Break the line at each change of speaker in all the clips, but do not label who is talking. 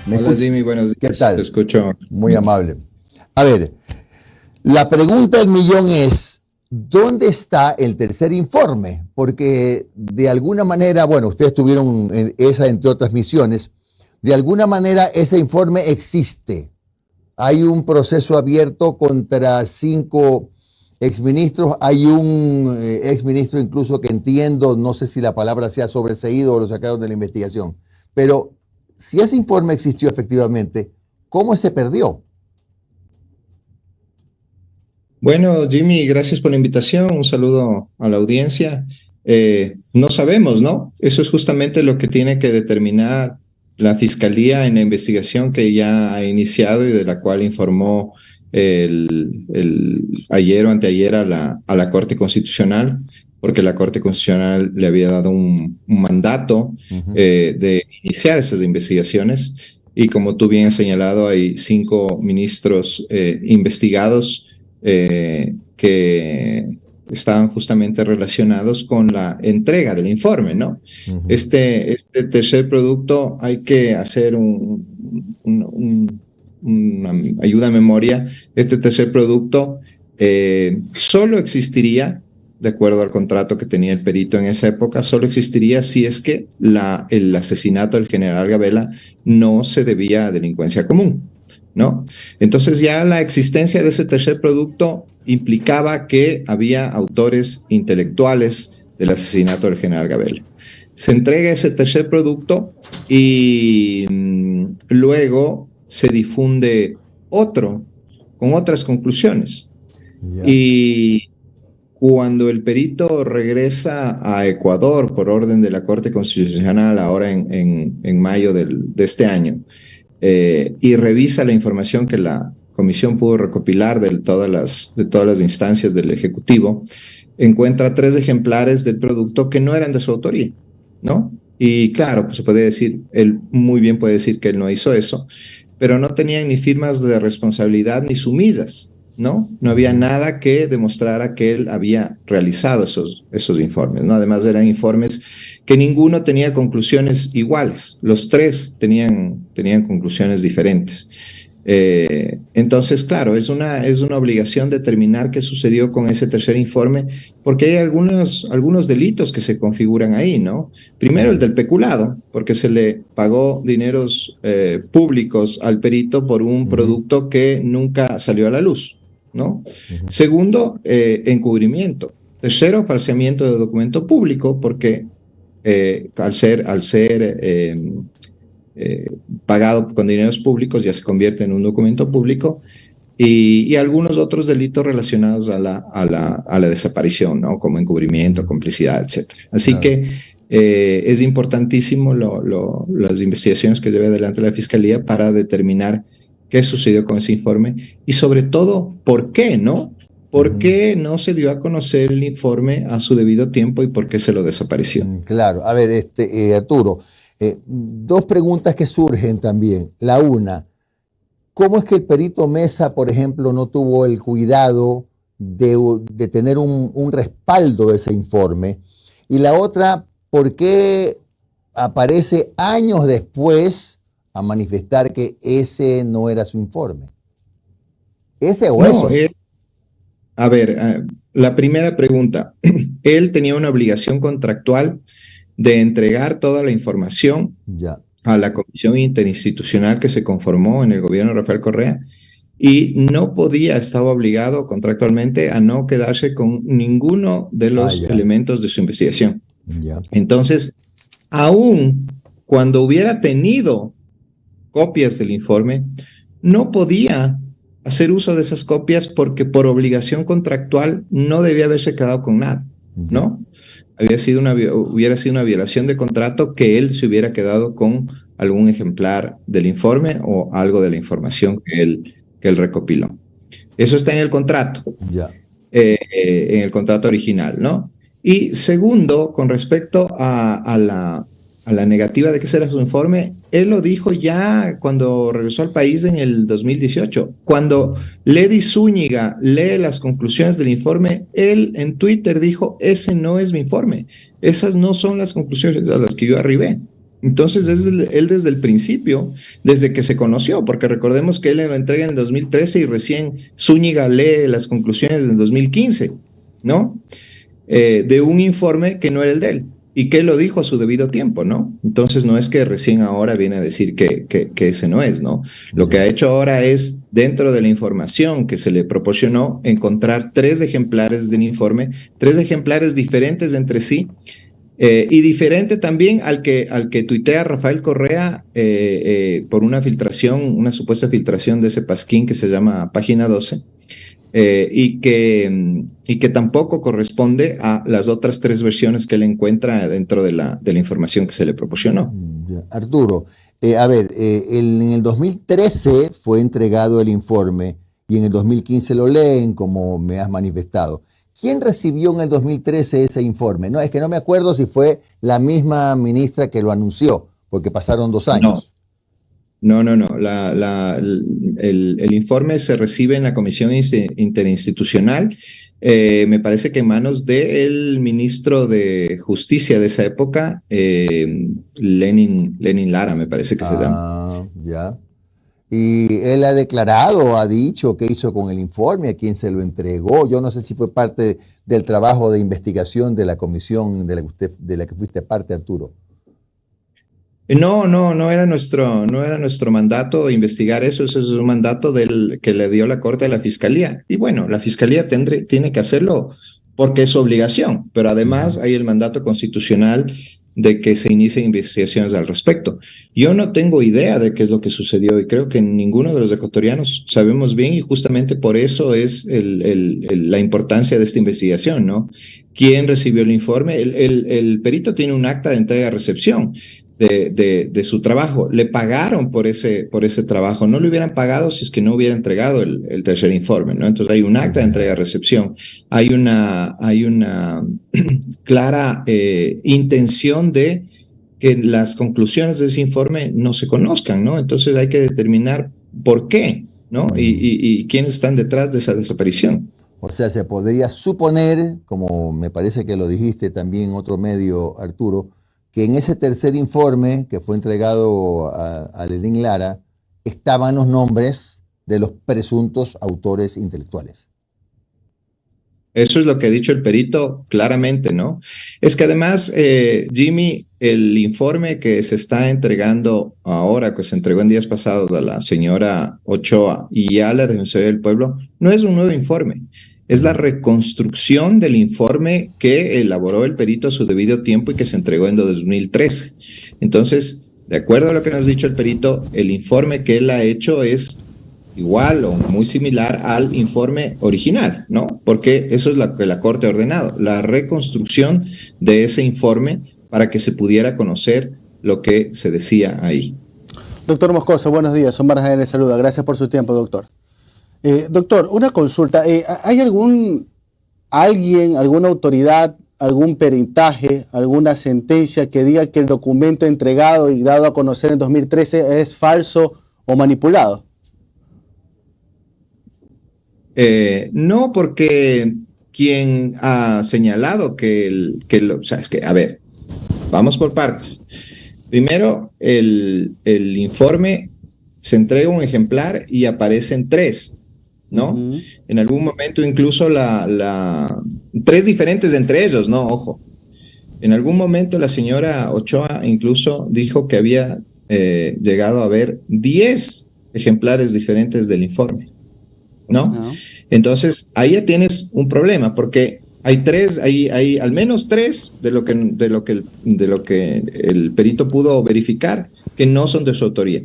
¿Me
Hola
escuchas?
Jimmy, buenos
¿Qué
días. Te
tal?
escucho.
Muy amable. A ver, la pregunta del millón es, ¿dónde está el tercer informe? Porque de alguna manera, bueno, ustedes tuvieron esa entre otras misiones, de alguna manera ese informe existe. Hay un proceso abierto contra 5 exministros, hay un exministro incluso que entiendo, no sé si la palabra sea sobreseído o lo sacaron de la investigación, pero si ese informe existió efectivamente, ¿cómo se perdió?
Bueno, Jimmy, gracias por la invitación. Un saludo a la audiencia. No sabemos, ¿no? Eso es justamente lo que tiene que determinar la Fiscalía en la investigación que ya ha iniciado y de la cual informó ayer o anteayer a la Corte Constitucional, porque la Corte Constitucional le había dado un mandato de iniciar esas investigaciones. Y como tú bien has señalado, hay 5 ministros investigados que estaban justamente relacionados con la entrega del informe, ¿no? Este tercer producto hay que hacer una ayuda a memoria. Este tercer producto solo existiría, de acuerdo al contrato que tenía el perito en esa época, solo existiría si es que el asesinato del general Gabela no se debía a delincuencia común, ¿no? Entonces ya la existencia de ese tercer producto implicaba que había autores intelectuales del asesinato del general Gabela. Se entrega ese tercer producto y luego se difunde otro con otras conclusiones.
Ya.
Y cuando el perito regresa a Ecuador por orden de la Corte Constitucional ahora en mayo de este año, y revisa la información que la comisión pudo recopilar de todas las instancias del Ejecutivo, encuentra 3 ejemplares del producto que no eran de su autoría, ¿no? Y claro, pues se puede decir, él muy bien puede decir que él no hizo eso, pero no tenían ni firmas de responsabilidad ni sumisas, ¿no? No había nada que demostrara que él había realizado esos informes, ¿no? Además eran informes que ninguno tenía conclusiones iguales, los 3 tenían conclusiones diferentes. Entonces, claro, es una obligación determinar qué sucedió con ese tercer informe, porque hay algunos delitos que se configuran ahí, ¿no? Primero, el del peculado, porque se le pagó dineros públicos al perito por un producto que nunca salió a la luz, ¿no? Segundo, encubrimiento. Tercero, falseamiento de documento público, porque al ser pagado con dineros públicos ya se convierte en un documento público, y algunos otros delitos relacionados a la desaparición, ¿no? Como encubrimiento, complicidad, etc. Así que es importantísimo las investigaciones que lleve adelante la Fiscalía para determinar qué sucedió con ese informe y sobre todo por qué, ¿no? ¿Por qué no se dio a conocer el informe a su debido tiempo y por qué se lo desapareció?
Claro, a ver, Arturo, 2 preguntas que surgen también. La una, ¿cómo es que el perito Mesa, por ejemplo, no tuvo el cuidado de tener un respaldo de ese informe? Y la otra, ¿por qué aparece años después a manifestar que ese no era su informe? ¿Ese o
No,
esos?
a ver, la primera pregunta, él tenía una obligación contractual de entregar toda la información
Ya.
a la comisión interinstitucional que se conformó en el gobierno de Rafael Correa y no podía, estaba obligado contractualmente a no quedarse con ninguno de los
Ya.
elementos de su investigación.
Ya.
Entonces, aún cuando hubiera tenido copias del informe, no podía hacer uso de esas copias porque por obligación contractual no debía haberse quedado con nada, ¿no? Hubiera sido una violación de contrato que él se hubiera quedado con algún ejemplar del informe o algo de la información que él recopiló. Eso está en el contrato,
Ya.
en el contrato original, ¿no? Y segundo, con respecto a la negativa de que ese era su informe, él lo dijo ya cuando regresó al país en el 2018. Cuando Lady Zúñiga lee las conclusiones del informe, él en Twitter dijo, ese no es mi informe, esas no son las conclusiones a las que yo arribé, Entonces, él desde el principio, desde que se conoció, porque recordemos que él lo entrega en el 2013 y recién Zúñiga lee las conclusiones del 2015, ¿no? De un informe que no era el de él y que él lo dijo a su debido tiempo, ¿no? Entonces, no es que recién ahora viene a decir que ese no es, ¿no? Lo que ha hecho ahora es, dentro de la información que se le proporcionó, encontrar 3 ejemplares del informe, 3 ejemplares diferentes entre sí. Y diferente también al que tuitea Rafael Correa por una filtración, una supuesta filtración de ese pasquín que se llama Página 12, y que tampoco corresponde a las otras 3 versiones que él encuentra dentro de la información que se le proporcionó.
Arturo, a ver, en el 2013 fue entregado el informe y en el 2015 lo leen, como me has manifestado. ¿Quién recibió en el 2013 ese informe? No, es que no me acuerdo si fue la misma ministra que lo anunció, porque pasaron 2 años.
No. El informe se recibe en la Comisión Interinstitucional, me parece que en manos del ministro de Justicia de esa época, Lenin Lara, me parece que se llama.
Ya. Y él ha declarado, ha dicho qué hizo con el informe, a quién se lo entregó. Yo no sé si fue parte del trabajo de investigación de la comisión de la que fuiste parte, Arturo.
No era nuestro mandato investigar eso. Eso es un mandato que le dio la Corte a la Fiscalía. Y bueno, la Fiscalía tiene que hacerlo porque es su obligación, pero además hay el mandato constitucional de que se inicien investigaciones al respecto. Yo no tengo idea de qué es lo que sucedió y creo que ninguno de los ecuatorianos sabemos bien, y justamente por eso es la importancia de esta investigación, ¿no? ¿Quién recibió el informe? El perito tiene un acta de entrega-recepción de su trabajo. Le pagaron por ese trabajo. No le hubieran pagado si es que no hubiera entregado el tercer informe, ¿no? Entonces hay un acta de entrega-recepción. Hay una clara intención de que las conclusiones de ese informe no se conozcan, ¿no? Entonces hay que determinar por qué, ¿no? Y quiénes están detrás de esa desaparición.
O sea, se podría suponer, como me parece que lo dijiste también en otro medio, Arturo, que en ese tercer informe que fue entregado a Lenin Lara estaban los nombres de los presuntos autores intelectuales.
Eso es lo que ha dicho el perito claramente, ¿no? Es que además, Jimmy, el informe que se está entregando ahora, que se entregó en días pasados a la señora Ochoa y a la Defensoría del Pueblo, no es un nuevo informe. Es la reconstrucción del informe que elaboró el perito a su debido tiempo y que se entregó en 2013. Entonces, de acuerdo a lo que nos ha dicho el perito, el informe que él ha hecho es igual o muy similar al informe original, ¿no? Porque eso es lo que la Corte ha ordenado, la reconstrucción de ese informe para que se pudiera conocer lo que se decía ahí.
Doctor Moscoso, buenos días. Omar Jaén le saluda. Gracias por su tiempo, doctor. Doctor, una consulta. ¿Hay alguna autoridad, algún peritaje, alguna sentencia que diga que el documento entregado y dado a conocer en 2013 es falso o manipulado?
No, porque quien ha señalado o sea, es que, a ver, vamos por partes. Primero, el informe se entrega un ejemplar y aparecen 3. ¿No? En algún momento incluso 3 diferentes entre ellos, ¿no? Ojo. En algún momento la señora Ochoa incluso dijo que había llegado a ver 10 ejemplares diferentes del informe, ¿no? Entonces, ahí ya tienes un problema, porque hay al menos 3 de lo que el perito pudo verificar que no son de su autoría.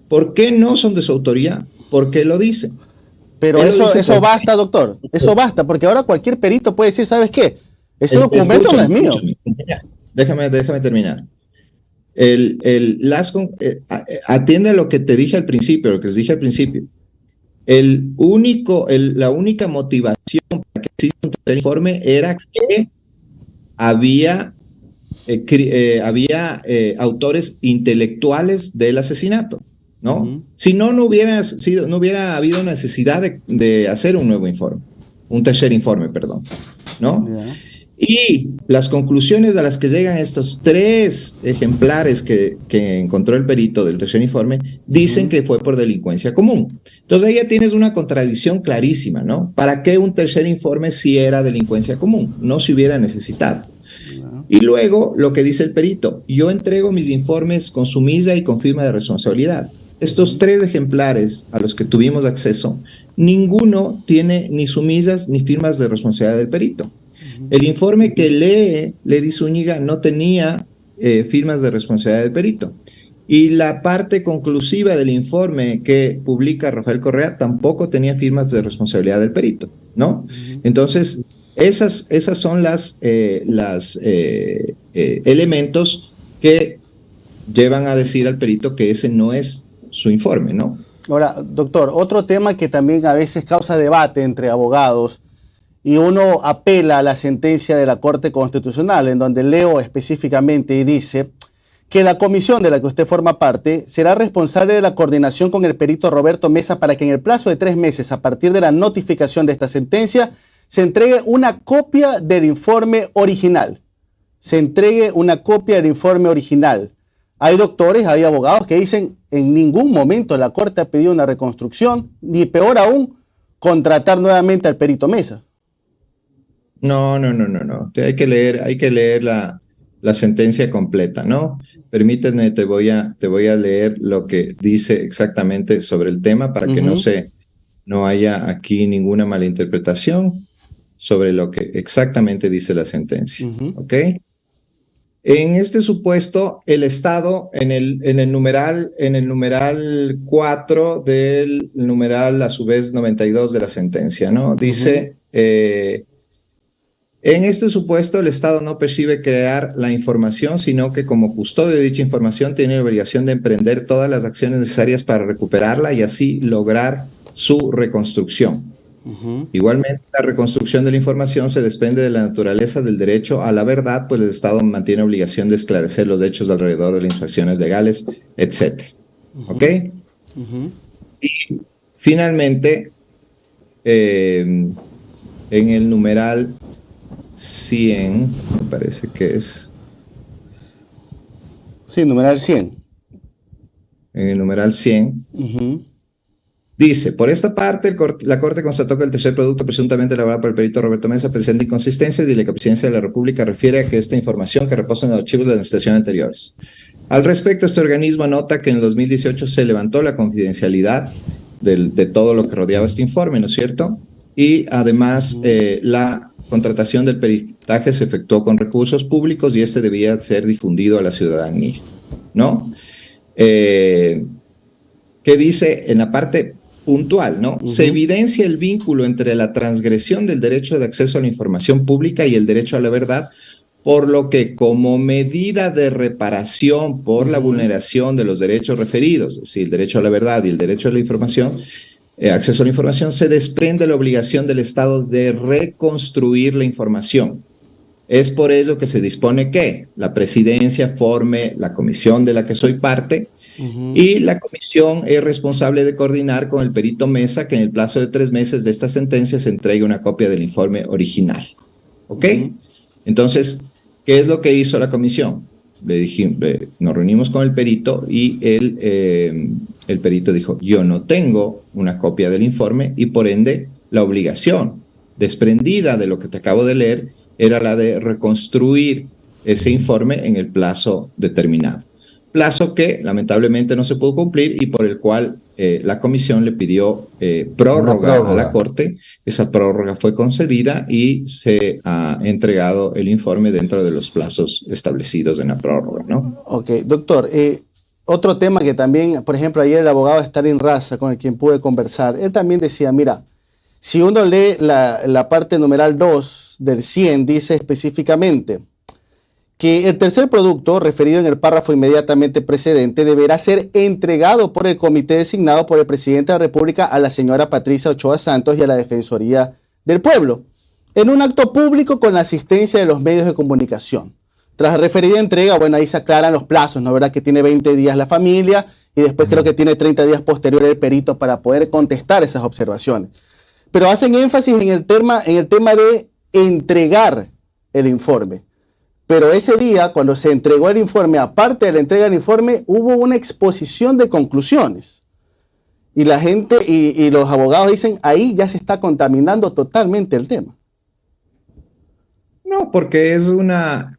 ¿Por qué no son de su autoría? Porque lo dicen.
Pero eso basta, doctor. Eso basta, porque ahora cualquier perito puede decir, ¿sabes qué? Ese documento no es mío.
Déjame terminar. Atiende a lo que te dije al principio, lo que les dije al principio. La única motivación para que exista un tercer informe era que había autores intelectuales del asesinato, ¿no? Si no hubiera habido necesidad de hacer un nuevo informe, un tercer informe, perdón, ¿no? Y las conclusiones a las que llegan estos 3 ejemplares que encontró el perito del tercer informe dicen que fue por delincuencia común. Entonces ahí ya tienes una contradicción clarísima, ¿no? ¿Para qué un tercer informe si era delincuencia común? No se hubiera necesitado. Y luego lo que dice el perito: yo entrego mis informes con sumisa y con firma de responsabilidad. Estos 3 ejemplares a los que tuvimos acceso, ninguno tiene ni sumisas ni firmas de responsabilidad del perito. El informe que lee Lady Zúñiga no tenía firmas de responsabilidad del perito. Y la parte conclusiva del informe que publica Rafael Correa tampoco tenía firmas de responsabilidad del perito, ¿no? Entonces, esas son las elementos que llevan a decir al perito que ese no es su informe, ¿no?
Ahora, doctor, otro tema que también a veces causa debate entre abogados, y uno apela a la sentencia de la Corte Constitucional, en donde leo específicamente y dice que la comisión de la que usted forma parte será responsable de la coordinación con el perito Roberto Mesa para que en el plazo de 3 meses, a partir de la notificación de esta sentencia, se entregue una copia del informe original. Hay doctores, hay abogados que dicen en ningún momento la Corte ha pedido una reconstrucción, ni peor aún, contratar nuevamente al perito Mesa.
No. Hay que leer la sentencia completa, ¿no? Permíteme, te voy a leer lo que dice exactamente sobre el tema para que no haya aquí ninguna malinterpretación sobre lo que exactamente dice la sentencia, ¿ok? En este supuesto, el Estado, en el numeral 4 del numeral, a su vez, 92 de la sentencia, ¿no? Dice... En este supuesto, el Estado no percibe crear la información, sino que como custodio de dicha información tiene la obligación de emprender todas las acciones necesarias para recuperarla y así lograr su reconstrucción. Igualmente, la reconstrucción de la información se desprende de la naturaleza del derecho a la verdad, pues el Estado mantiene obligación de esclarecer los hechos alrededor de las infracciones legales, etc. ¿Ok? Y finalmente, en el numeral 100, me parece que es.
Sí, numeral 100.
En el numeral 100, dice: por esta parte, la Corte constató que el tercer producto presuntamente elaborado por el perito Roberto Mesa presenta inconsistencias y la Presidencia de la República refiere a que esta información que reposa en los archivos de la administración anteriores. Al respecto, este organismo anota que en el 2018 se levantó la confidencialidad de todo lo que rodeaba este informe, ¿no es cierto? Y además, la contratación del peritaje se efectuó con recursos públicos y este debía ser difundido a la ciudadanía, ¿no? ¿Qué dice en la parte puntual, ¿no? Se evidencia el vínculo entre la transgresión del derecho de acceso a la información pública y el derecho a la verdad, por lo que como medida de reparación por la vulneración de los derechos referidos, es decir, el derecho a la verdad y el derecho a la información, acceso a la información, se desprende la obligación del Estado de reconstruir la información. Es por ello que se dispone que la Presidencia forme la comisión de la que soy parte y la comisión es responsable de coordinar con el perito Mesa que en el plazo de 3 meses de esta sentencia se entregue una copia del informe original. ¿Ok? Entonces, ¿qué es lo que hizo la comisión? Nos reunimos con el perito y el perito dijo: yo no tengo una copia del informe y por ende la obligación desprendida de lo que te acabo de leer era la de reconstruir ese informe en el plazo determinado. Plazo que lamentablemente no se pudo cumplir y por el cual la comisión le pidió prórroga a la Corte. Esa prórroga fue concedida y se ha entregado el informe dentro de los plazos establecidos en la prórroga, ¿no?
Ok, doctor, otro tema que también, por ejemplo, ayer el abogado Stalin Raza, con el quien pude conversar, él también decía, mira, si uno lee la parte numeral 2 del 100, dice específicamente que el tercer producto, referido en el párrafo inmediatamente precedente, deberá ser entregado por el comité designado por el presidente de la República a la señora Patricia Ochoa Santos y a la Defensoría del Pueblo, en un acto público con la asistencia de los medios de comunicación. Tras la referida entrega, bueno, ahí se aclaran los plazos, ¿no? ¿Verdad? Que tiene 20 días la familia y después creo que tiene 30 días posterior el perito para poder contestar esas observaciones. Pero hacen énfasis en el tema de entregar el informe. Pero ese día, cuando se entregó el informe, aparte de la entrega del informe, hubo una exposición de conclusiones. Y la gente y los abogados dicen, ahí ya se está contaminando totalmente el tema.
No, porque es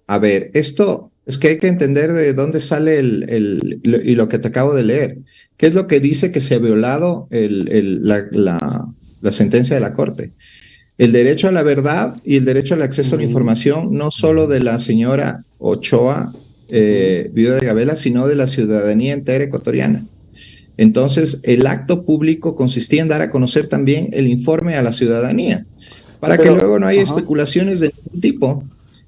a ver, esto es que hay que entender de dónde sale y lo que te acabo de leer. ¿Qué es lo que dice que se ha violado la sentencia de la Corte? El derecho a la verdad y el derecho al acceso a la información, no solo de la señora Ochoa, viuda de Gabela, sino de la ciudadanía entera ecuatoriana. Entonces, el acto público consistía en dar a conocer también el informe a la ciudadanía, para que luego no haya especulaciones de ningún tipo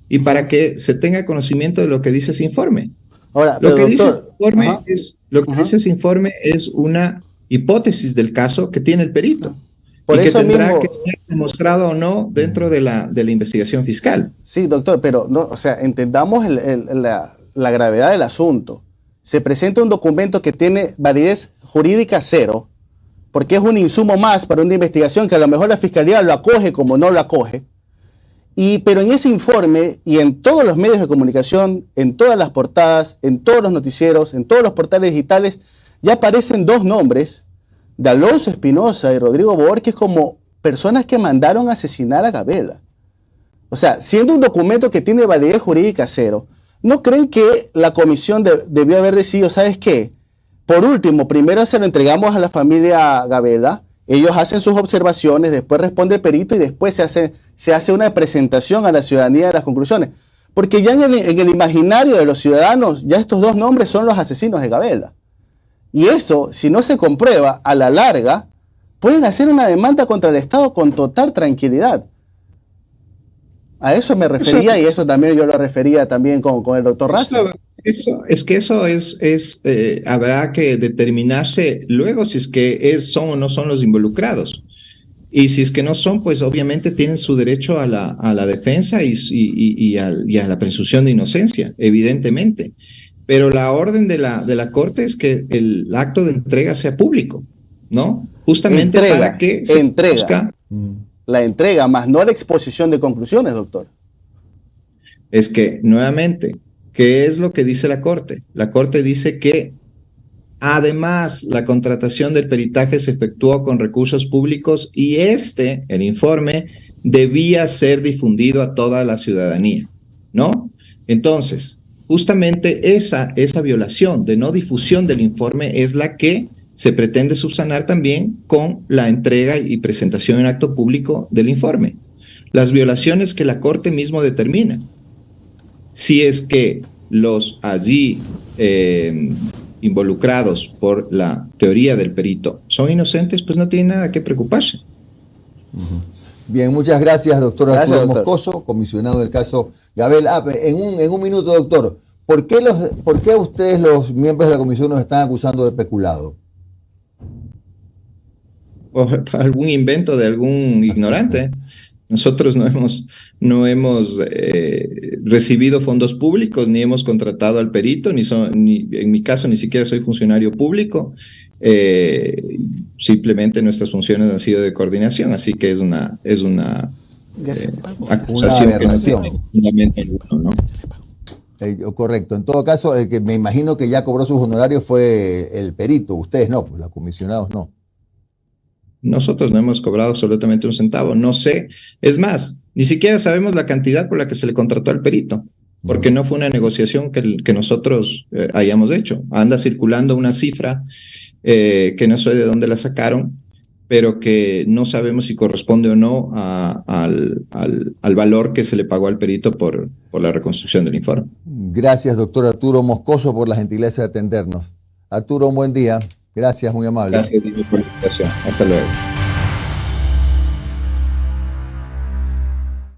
y para que se tenga conocimiento de lo que dice ese informe.
Ahora,
Lo que dice ese informe es una hipótesis del caso que tiene el perito.
Por
y que
eso
tendrá
mismo,
que ser demostrado o no dentro de la investigación fiscal.
Sí, doctor, pero no, o sea, entendamos la gravedad del asunto. Se presenta un documento que tiene validez jurídica cero, porque es un insumo más para una investigación que a lo mejor la fiscalía lo acoge como no lo acoge. Pero en ese informe y en todos los medios de comunicación, en todas las portadas, en todos los noticieros, en todos los portales digitales, ya aparecen dos nombres de Alonso Espinosa y Rodrigo Borges como personas que mandaron a asesinar a Gabela. O sea, siendo un documento que tiene validez jurídica cero, ¿no creen que la comisión debió haber decidido, ¿sabes qué? Por último, primero se lo entregamos a la familia Gabela, ellos hacen sus observaciones, después responde el perito y después se hace una presentación a la ciudadanía de las conclusiones? Porque ya en el imaginario de los ciudadanos, ya estos dos nombres son los asesinos de Gabela. Y eso, si no se comprueba, a la larga, pueden hacer una demanda contra el Estado con total tranquilidad. A eso me refería y eso también yo lo refería también con el doctor Raza.
Habrá que determinarse luego si es que son o no son los involucrados. Y si es que no son, pues obviamente tienen su derecho a la defensa y a la presunción de inocencia, evidentemente. Pero la orden de la Corte es que el acto de entrega sea público, ¿no? Justamente para que se busca
la entrega, más no la exposición de conclusiones, doctor.
Es que, nuevamente, ¿qué es lo que dice la Corte? La Corte dice que, además, la contratación del peritaje se efectuó con recursos públicos y el informe, debía ser difundido a toda la ciudadanía, ¿no? Entonces, justamente esa violación de no difusión del informe es la que se pretende subsanar también con la entrega y presentación en acto público del informe. Las violaciones que la Corte mismo determina. Si es que los allí involucrados por la teoría del perito son inocentes, pues no tienen nada que preocuparse.
Bien, muchas gracias, doctor Arturo Moscoso, comisionado del caso Gabela. En un minuto, doctor, ¿por qué ustedes, los miembros de la comisión, nos están acusando de peculado?
Por algún invento de algún ignorante. Nosotros no hemos recibido fondos públicos, ni hemos contratado al perito, ni en mi caso ni siquiera soy funcionario público. Simplemente nuestras funciones han sido de coordinación, así que es una acusación que no tiene fundamento alguno, ¿no?
Correcto. En todo caso, el que me imagino que ya cobró sus honorarios fue el perito. Ustedes no, pues los comisionados no.
Nosotros no hemos cobrado absolutamente un centavo. No sé. Es más, ni siquiera sabemos la cantidad por la que se le contrató al perito, porque no fue una negociación que nosotros hayamos hecho. Anda circulando una cifra que no sé de dónde la sacaron, pero que no sabemos si corresponde o no al valor que se le pagó al perito por la reconstrucción del informe.
Gracias, doctor Arturo Moscoso, por la gentileza de atendernos. Arturo, un buen día. Gracias, muy amable.
Gracias por la invitación. Hasta luego.